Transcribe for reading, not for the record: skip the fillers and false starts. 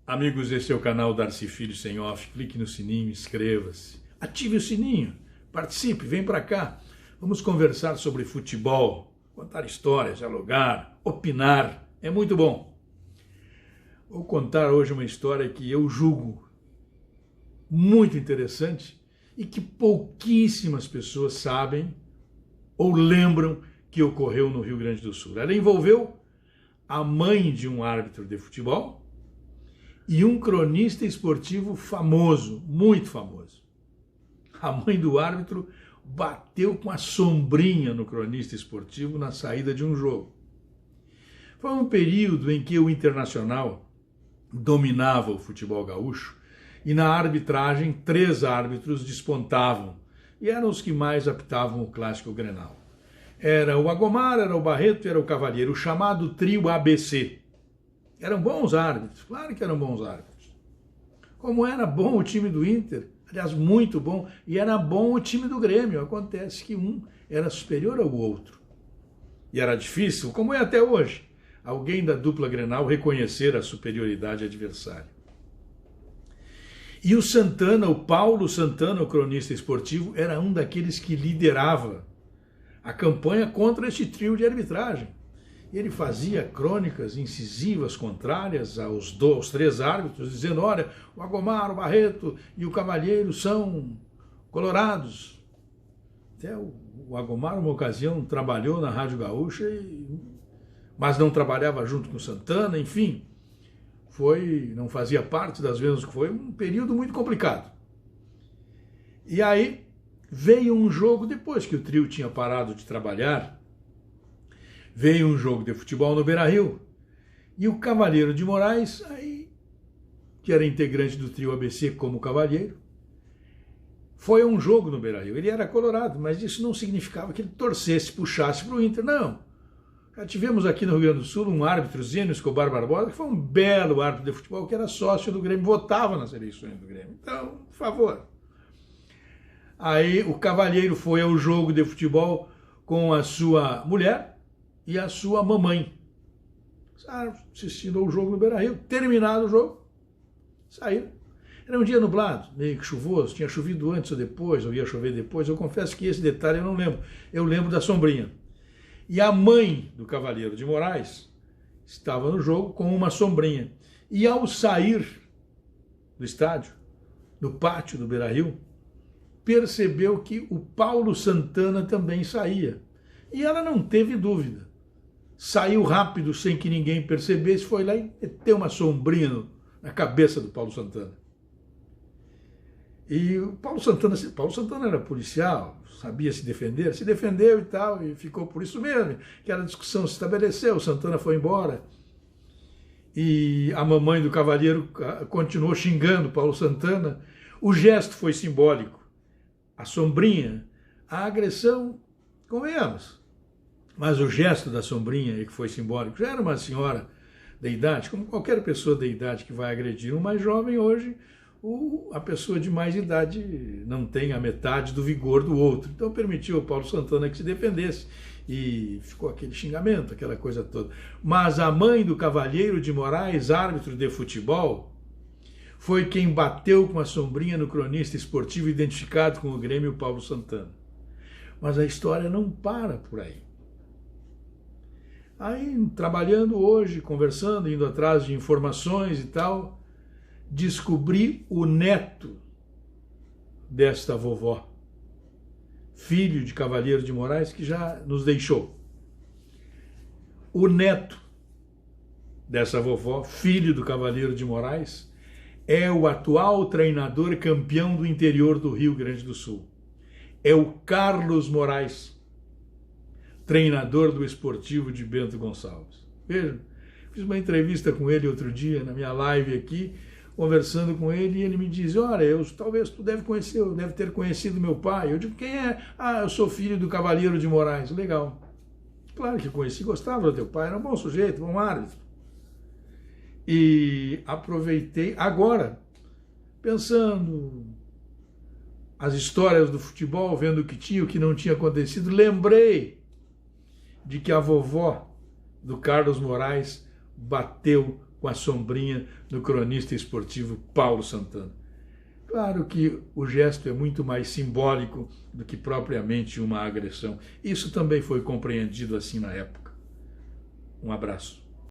Amigos, esse é o canal Darcy Filho Sem Off. Clique no sininho, inscreva-se, ative o sininho, participe, vem para cá. Vamos conversar sobre futebol, contar histórias, dialogar, opinar, é muito bom. Vou contar hoje uma história que eu julgo muito interessante e que pouquíssimas pessoas sabem ou lembram que ocorreu no Rio Grande do Sul. Ela envolveu a mãe de um árbitro de futebol e um cronista esportivo famoso, muito famoso. A mãe do árbitro bateu com a sombrinha no cronista esportivo na saída de um jogo. Foi um período em que o Internacional dominava o futebol gaúcho e na arbitragem 3 árbitros despontavam e eram os que mais apitavam o clássico Grenal. Era o Agomar, era o Barreto e era o Cavalheiro, o chamado trio ABC. Eram bons árbitros, claro que eram bons árbitros. Como era bom o time do Inter, aliás, muito bom, e era bom o time do Grêmio. Acontece que um era superior ao outro. E era difícil, como é até hoje, alguém da dupla Grenal reconhecer a superioridade adversária. E o Santana, o Paulo Santana, o cronista esportivo, era um daqueles que liderava a campanha contra este trio de arbitragem. Ele fazia crônicas incisivas, contrárias aos 3 árbitros, dizendo, olha, o Agomar, o Barreto e o Cavalheiro são colorados. Até o Agomar, uma ocasião, trabalhou na Rádio Gaúcha, mas não trabalhava junto com o Santana, enfim, não fazia parte das mesmas, foi um período muito complicado. E aí veio um jogo, depois que o trio tinha parado de trabalhar, veio um jogo de futebol no Beira-Rio, e o Cavalheiro de Moraes, aí, que era integrante do trio ABC como Cavalheiro, foi a um jogo no Beira-Rio. Ele era colorado, mas isso não significava que ele torcesse, puxasse para o Inter, não. Já tivemos aqui no Rio Grande do Sul um árbitro, Zênio Escobar Barbosa, que foi um belo árbitro de futebol, que era sócio do Grêmio, votava nas eleições do Grêmio. Então, por favor. Aí o Cavalheiro foi ao jogo de futebol com a sua mulher e a sua mamãe. Assistindo ao jogo no Beira-Rio. Terminado o jogo, saíram. Era um dia nublado, meio que chuvoso, tinha chovido antes ou depois, ou ia chover depois. Eu confesso que esse detalhe eu não lembro. Eu lembro da sombrinha. E a mãe do Cavalheiro de Moraes estava no jogo com uma sombrinha. E ao sair do estádio, do pátio do Beira-Rio, percebeu que o Paulo Santana também saía. E ela não teve dúvida. Saiu rápido, sem que ninguém percebesse, foi lá e meteu uma sombrinha na cabeça do Paulo Santana. E o Paulo Santana era policial, sabia se defender, se defendeu e tal, e ficou por isso mesmo. Aquela discussão se estabeleceu, o Santana foi embora. E a mamãe do Cavalheiro continuou xingando o Paulo Santana. O gesto foi simbólico. A sombrinha, a agressão, convenhamos. Mas o gesto da sombrinha, que foi simbólico, já era uma senhora da idade, como qualquer pessoa da idade que vai agredir um mais jovem hoje, a pessoa de mais idade não tem a metade do vigor do outro. Então permitiu ao Paulo Santana que se defendesse e ficou aquele xingamento, aquela coisa toda. Mas a mãe do Cavalheiro de Moraes, árbitro de futebol, foi quem bateu com a sombrinha no cronista esportivo identificado com o Grêmio, Paulo Santana. Mas a história não para por aí. Aí, trabalhando hoje, conversando, indo atrás de informações e tal, descobri o neto desta vovó, filho de Cavalheiro de Moraes, que já nos deixou. O neto dessa vovó, filho do Cavalheiro de Moraes, é o atual treinador campeão do interior do Rio Grande do Sul. É o Carlos Moraes, treinador do Esportivo de Bento Gonçalves. Veja, fiz uma entrevista com ele outro dia, na minha live aqui, conversando com ele, e ele me diz, olha, talvez tu deve ter conhecido meu pai. Eu digo, quem é? Ah, eu sou filho do Cavalheiro de Moraes. Legal. Claro que conheci, gostava do teu pai, era um bom sujeito, bom árbitro. E aproveitei agora, pensando as histórias do futebol, vendo o que tinha, o que não tinha acontecido, lembrei de que a vovó do Carlos Moraes bateu com a sombrinha do cronista esportivo Paulo Santana. Claro que o gesto é muito mais simbólico do que propriamente uma agressão. Isso também foi compreendido assim na época. Um abraço.